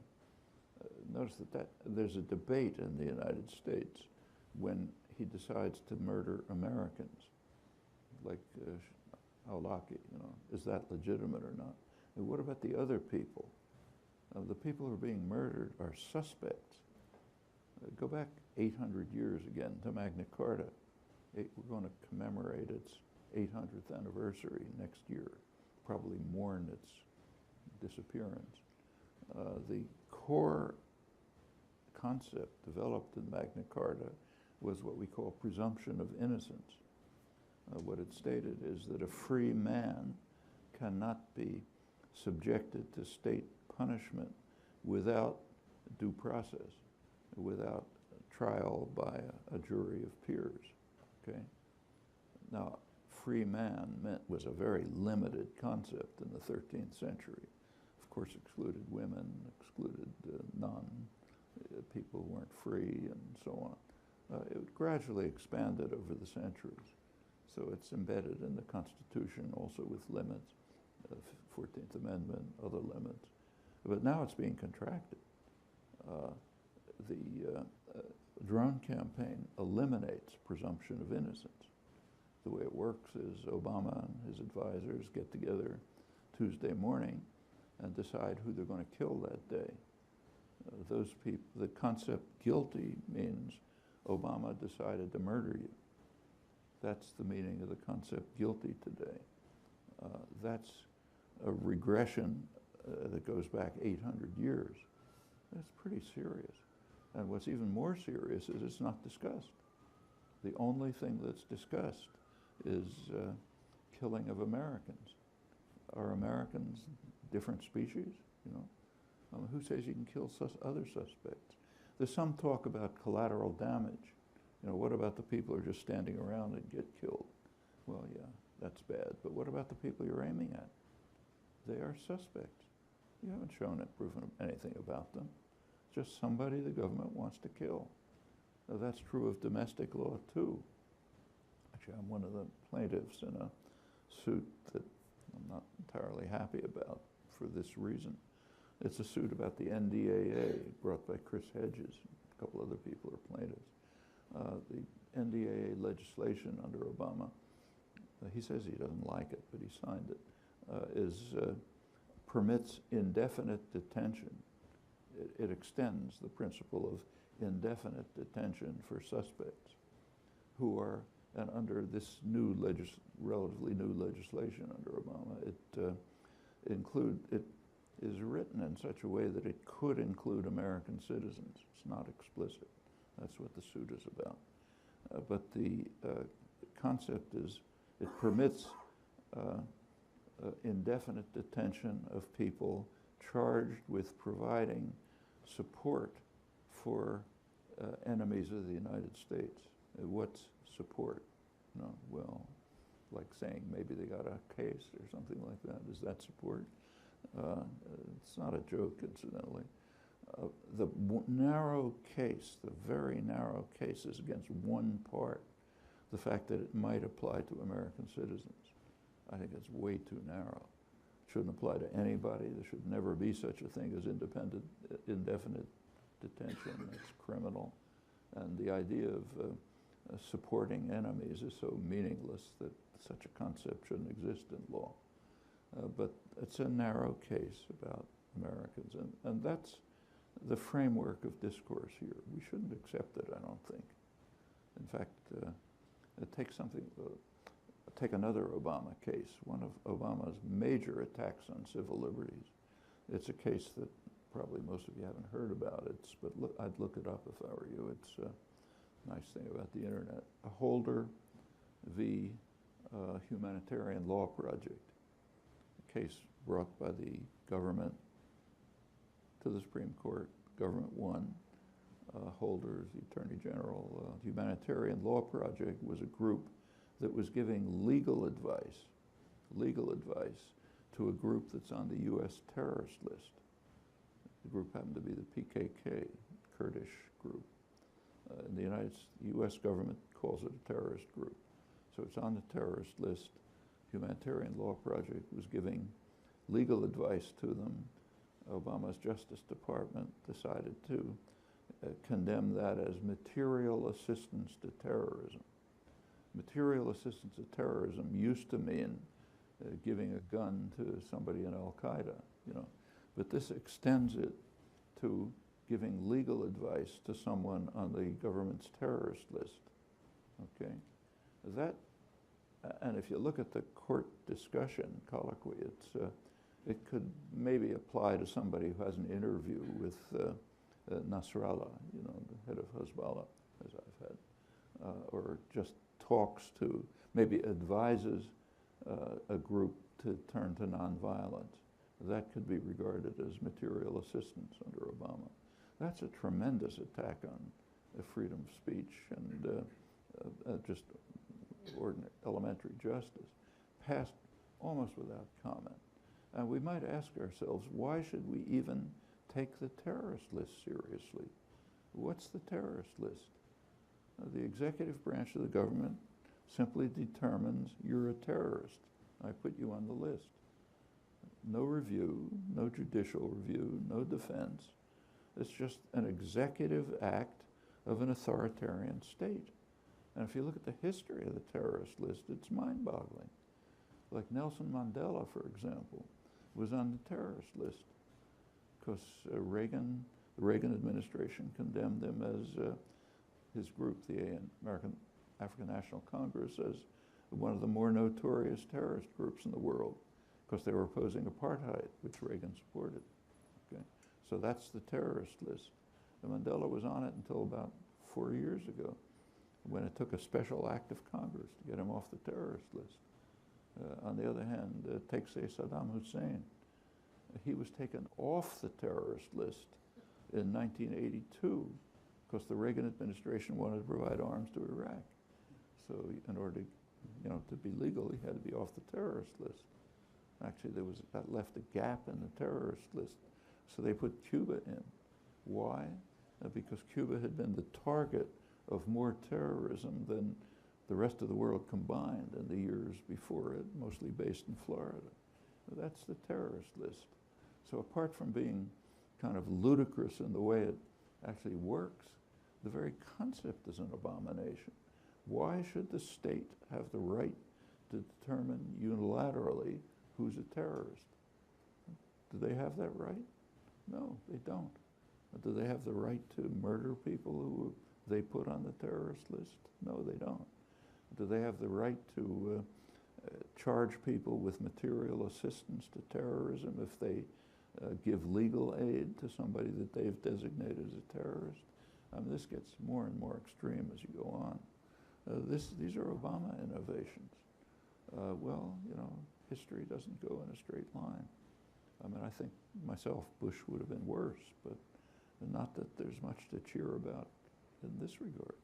Notice that there's a debate in the United States when he decides to murder Americans, like al-Awlaki, is that legitimate or not? And what about the other people? The people who are being murdered are suspects. Go back 800 years again to Magna Carta. We're going to commemorate its 800th anniversary next year, probably mourn its disappearance. The core concept developed in Magna Carta was what we call presumption of innocence. What it stated is that a free man cannot be subjected to state punishment without due process, without trial by a jury of peers. Okay. Now, free man was a very limited concept in the 13th century. Of course, excluded women, excluded people who weren't free, and so on. It gradually expanded over the centuries. So it's embedded in the Constitution also with limits, 14th Amendment, other limits. But now it's being contracted. The drone campaign eliminates presumption of innocence. The way it works is Obama and his advisors get together Tuesday morning and decide who they're going to kill that day. Those people, the concept guilty means Obama decided to murder you. That's the meaning of the concept guilty today. That's a regression that goes back 800 years. That's pretty serious. And what's even more serious is it's not discussed. The only thing that's discussed is killing of Americans. Are Americans different species? You know, who says you can kill other suspects? There's some talk about collateral damage. You know, what about the people who are just standing around and get killed? Well, yeah, that's bad. But what about the people you're aiming at? They are suspects. You haven't shown it, proven anything about them. It's just somebody the government wants to kill. Now, that's true of domestic law, too. Actually, I'm one of the plaintiffs in a suit that I'm not entirely happy about for this reason. It's a suit about the NDAA brought by Chris Hedges. A couple other people are plaintiffs. The NDAA legislation under Obama, he says he doesn't like it, but he signed it, permits indefinite detention. It extends the principle of indefinite detention for suspects who are, and under this new relatively new legislation under Obama, it is written in such a way that it could include American citizens. It's not explicit. That's what the suit is about. But the concept is it permits indefinite detention of people charged with providing support for enemies of the United States. What's support? No, well, like saying maybe they got a case or something like that. Is that support? It's not a joke, incidentally. The narrow case, the very narrow case is against one part, the fact that it might apply to American citizens. I think it's way too narrow. It shouldn't apply to anybody. There should never be such a thing as indefinite detention. It's criminal. And the idea of supporting enemies is so meaningless that such a concept shouldn't exist in law. But it's a narrow case about Americans, and that's the framework of discourse here. We shouldn't accept it, I don't think. In fact, take another Obama case, one of Obama's major attacks on civil liberties. It's a case that probably most of you haven't heard about. But I'd look it up if I were you. It's a nice thing about the internet. A Holder v. Humanitarian Law Project. A case brought by the government to the Supreme Court. Government won. Holder, the Attorney General. The Humanitarian Law Project was a group that was giving legal advice to a group that's on the U.S. terrorist list. The group happened to be the PKK, Kurdish group. And the U.S. government calls it a terrorist group. So it's on the terrorist list. Humanitarian Law Project was giving legal advice to them. Obama's Justice Department decided to condemn that as material assistance to terrorism. Material assistance to terrorism used to mean giving a gun to somebody in Al-Qaeda, you know. But this extends it to giving legal advice to someone on the government's terrorist list, okay? And if you look at the court discussion colloquy, it could maybe apply to somebody who has an interview with Nasrallah, you know, the head of Hezbollah, as I've had, or just talks to, maybe advises a group to turn to nonviolence. That could be regarded as material assistance under Obama. That's a tremendous attack on freedom of speech and just ordinary elementary justice, passed almost without comment. And we might ask ourselves, why should we even take the terrorist list seriously? What's the terrorist list? The executive branch of the government simply determines you're a terrorist. I put you on the list. No review, no judicial review, no defense. It's just an executive act of an authoritarian state. And if you look at the history of the terrorist list, it's mind-boggling. Like Nelson Mandela, for example, was on the terrorist list because the Reagan administration condemned him as his group, the American African National Congress, as one of the more notorious terrorist groups in the world because they were opposing apartheid, which Reagan supported. Okay? So that's the terrorist list. And Mandela was on it until about 4 years ago, when it took a special act of Congress to get him off the terrorist list. On the other hand, take, say, Saddam Hussein. He was taken off the terrorist list in 1982 because the Reagan administration wanted to provide arms to Iraq. So in order to be legal, he had to be off the terrorist list. Actually, that left a gap in the terrorist list. So they put Cuba in. Why? Because Cuba had been the target of more terrorism than the rest of the world combined in the years before it, mostly based in Florida. That's the terrorist list. So apart from being kind of ludicrous in the way it actually works, the very concept is an abomination. Why should the state have the right to determine unilaterally who's a terrorist? Do they have that right? No, they don't. Do they have the right to murder people who they put on the terrorist list? No, they don't. Do they have the right to charge people with material assistance to terrorism if they give legal aid to somebody that they've designated as a terrorist? I mean, this gets more and more extreme as you go on. These are Obama innovations. Well, history doesn't go in a straight line. I mean, I think myself, Bush would have been worse, but not that there's much to cheer about in this regard.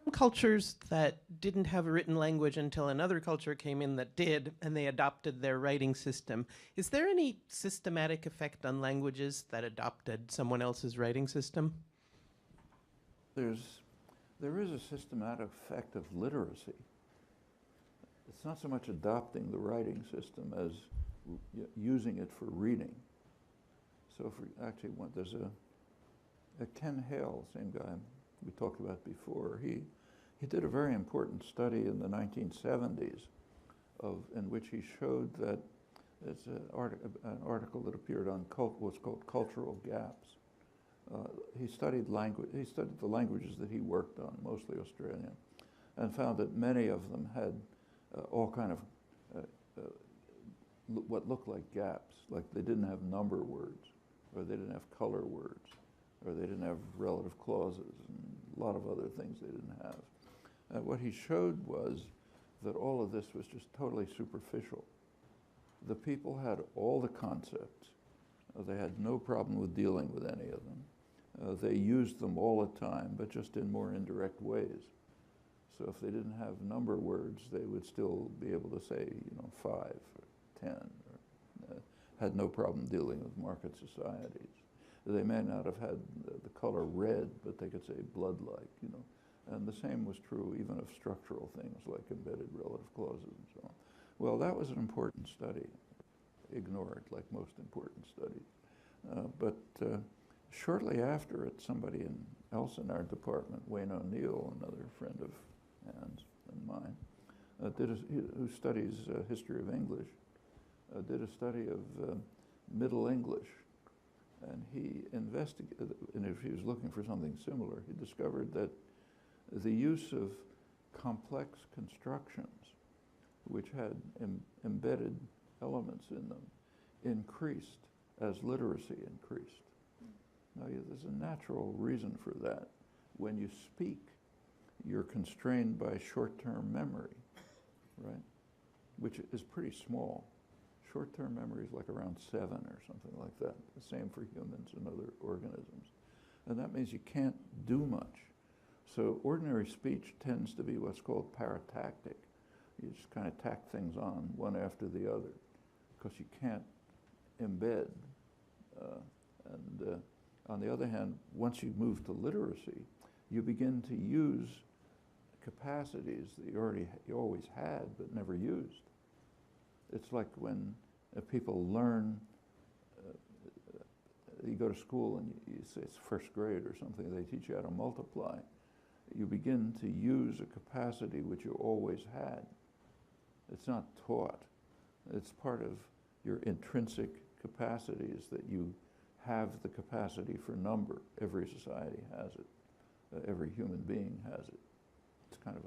Some cultures that didn't have a written language until another culture came in that did, and they adopted their writing system. Is there any systematic effect on languages that adopted someone else's writing system? There is a systematic effect of literacy. It's not so much adopting the writing system as using it for reading. So there's a Ken Hale, same guy we talked about before. He did a very important study in the 1970s in which he showed that it's an article that appeared on what's called cultural gaps. He studied language. He studied the languages that he worked on, mostly Australian, and found that many of them had all kind of what looked like gaps, like they didn't have number words, or they didn't have color words, or they didn't have relative clauses, and a lot of other things they didn't have. What he showed was that all of this was just totally superficial. The people had all the concepts. They had no problem with dealing with any of them. They used them all the time, but just in more indirect ways. So if they didn't have number words, they would still be able to say, 5 or 10, or had no problem dealing with market societies. They may not have had the color red, but they could say blood-like, And the same was true even of structural things like embedded relative clauses and so on. Well, that was an important study, ignored like most important studies. But shortly after it, somebody else in our department, Wayne O'Neill, another friend of Ann's and mine, who studies history of English, did a study of Middle English. And he investigated, and if he was looking for something similar, he discovered that the use of complex constructions, which had embedded elements in them, increased as literacy increased. Now, there's a natural reason for that. When you speak, you're constrained by short-term memory, right? Which is pretty small. Short-term memory is like around 7 or something like that. The same for humans and other organisms. And that means you can't do much. So ordinary speech tends to be what's called paratactic. You just kind of tack things on one after the other because you can't embed. On the other hand, once you move to literacy, you begin to use capacities that you always had but never used. It's like when people learn, you go to school and you say it's first grade or something, they teach you how to multiply. You begin to use a capacity which you always had. It's not taught. It's part of your intrinsic capacities that you have the capacity for number. Every society has it. Every human being has it. It's kind of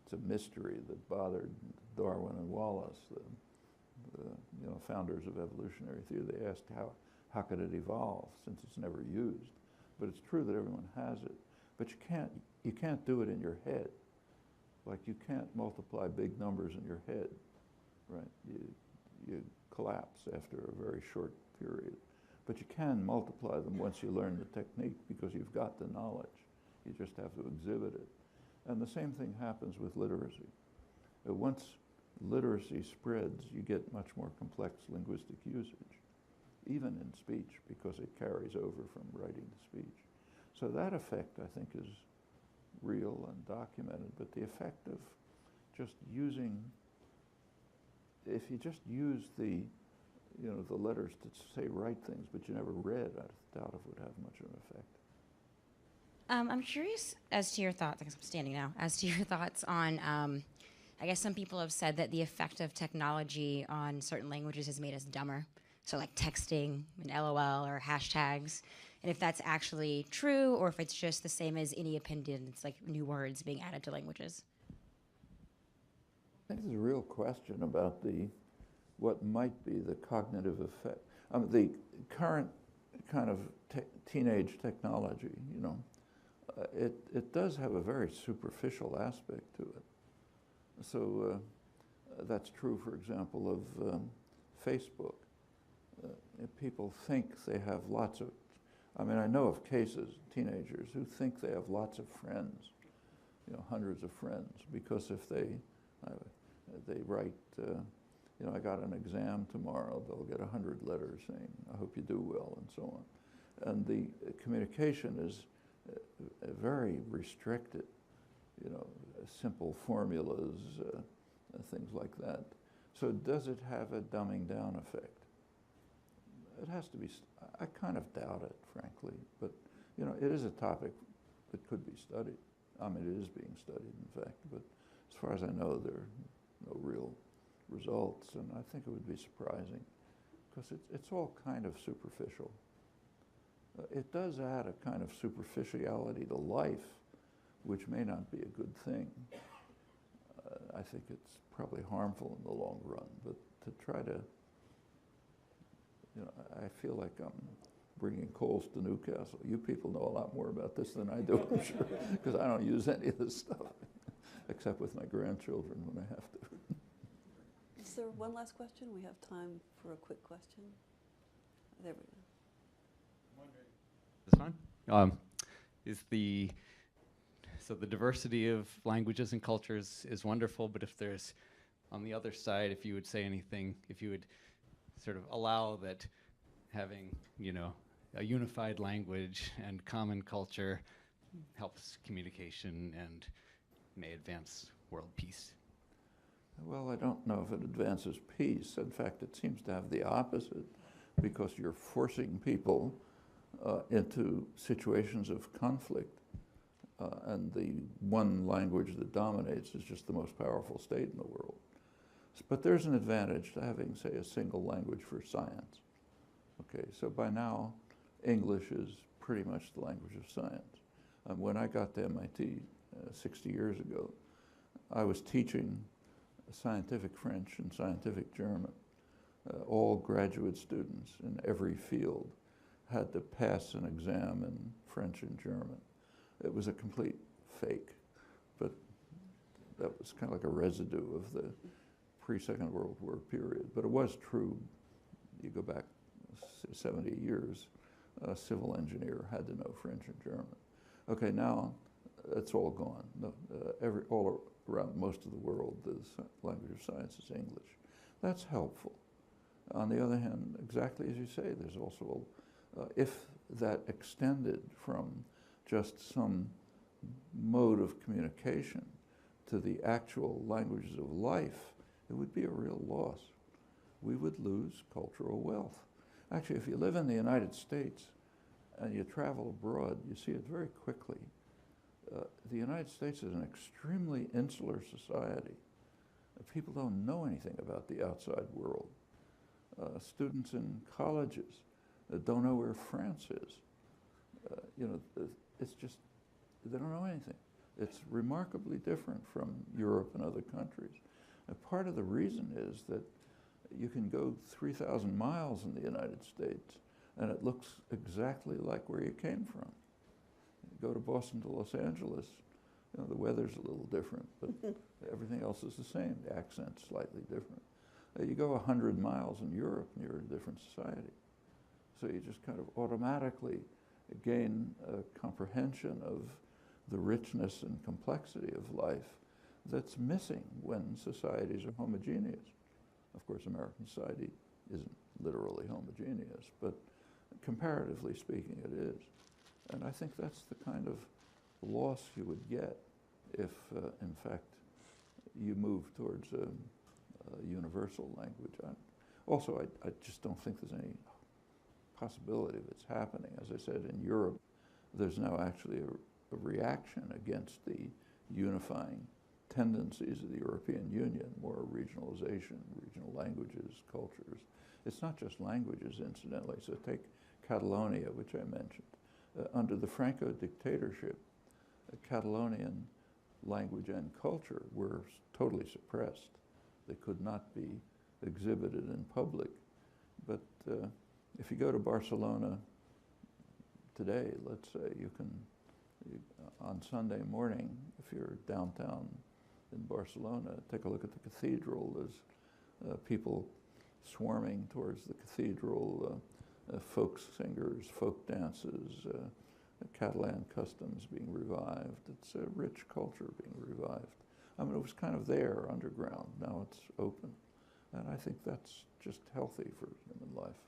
it's a mystery that bothered Darwin and Wallace, the founders of evolutionary theory. They asked how could it evolve since it's never used. But it's true that everyone has it. But you can't do it in your head. Like you can't multiply big numbers in your head, right? You collapse after a very short period. But you can multiply them once you learn the technique because you've got the knowledge. You just have to exhibit it. And the same thing happens with literacy. Once literacy spreads, you get much more complex linguistic usage, even in speech, because it carries over from writing to speech. So that effect, I think, is real and documented, but the effect of just using, if you just use the letters to say right things, but you never read, I doubt it would have much of an effect. I'm curious as to your thoughts, I guess I'm standing now, as to your thoughts on, I guess some people have said that the effect of technology on certain languages has made us dumber. So like texting and LOL or hashtags. And if that's actually true, or if it's just the same as any opinion, it's like new words being added to languages. I think there's a real question about what might be the cognitive effect. The current kind of teenage technology, it does have a very superficial aspect to it. So that's true, for example, of Facebook. People think they have lots of, I know of cases, teenagers, who think they have lots of friends, hundreds of friends, because if they write, I got an exam tomorrow, they'll get 100 letters saying, I hope you do well, and so on. And the communication is very restricted, simple formulas, things like that. So does it have a dumbing down effect? It has to be, I kind of doubt it, frankly, but it is a topic that could be studied. It is being studied, in fact, but as far as I know, there are no real results, and I think it would be surprising, because it's all kind of superficial. It does add a kind of superficiality to life, which may not be a good thing. I think it's probably harmful in the long run, but to try to, I feel like I'm bringing coals to Newcastle. You people know a lot more about this than I do, I'm sure, because I don't use any of this stuff, except with my grandchildren when I have to. Is there one last question? We have time for a quick question. There we go. This fine? So the diversity of languages and cultures is wonderful, but if there's, on the other side, if you would say anything, if you would sort of allow that having, a unified language and common culture helps communication and may advance world peace. Well, I don't know if it advances peace. In fact, it seems to have the opposite, because you're forcing people into situations of conflict. And the one language that dominates is just the most powerful state in the world. But there's an advantage to having, say, a single language for science. Okay, so by now, English is pretty much the language of science. When I got to MIT 60 years ago, I was teaching scientific French and scientific German. All graduate students in every field had to pass an exam in French and German. It was a complete fake, but that was kind of like a residue of the pre-Second World War period. But it was true. You go back 70 years, a civil engineer had to know French and German. Okay, now it's all gone. No, all around most of the world, the language of science is English. That's helpful. On the other hand, exactly as you say, there's also, if that extended from just some mode of communication to the actual languages of life, it would be a real loss. We would lose cultural wealth. Actually, if you live in the United States and you travel abroad, you see it very quickly. The United States is an extremely insular society. People don't know anything about the outside world. Students in colleges don't know where France is. You know, it's just, they don't know anything. It's remarkably different from Europe and other countries. And part of the reason is that you can go 3,000 miles in the United States and it looks exactly like where you came from. You go to Boston to Los Angeles, you know, the weather's a little different, but everything else is the same. The accent's slightly different. You go 100 miles in Europe and you're in a different society. So you just kind of automatically gain a comprehension of the richness and complexity of life that's missing when societies are homogeneous. Of course, American society isn't literally homogeneous, but comparatively speaking, it is. And I think that's the kind of loss you would get if, in fact, you move towards a universal language. Also, I just don't think there's any possibility of it's happening. As I said, in Europe, there's now actually a reaction against the unifying tendencies of the European Union, more regionalization, regional languages, cultures. It's not just languages, incidentally. So take Catalonia, which I mentioned. Under the Franco dictatorship, Catalonian language and culture were totally suppressed. They could not be exhibited in public. But if you go to Barcelona today, let's say, on Sunday morning, if you're downtown in Barcelona, take a look at the cathedral. There's people swarming towards the cathedral, folk singers, folk dances, Catalan customs being revived. It's a rich culture being revived. I mean, it was kind of there underground. Now it's open. And I think that's just healthy for human life.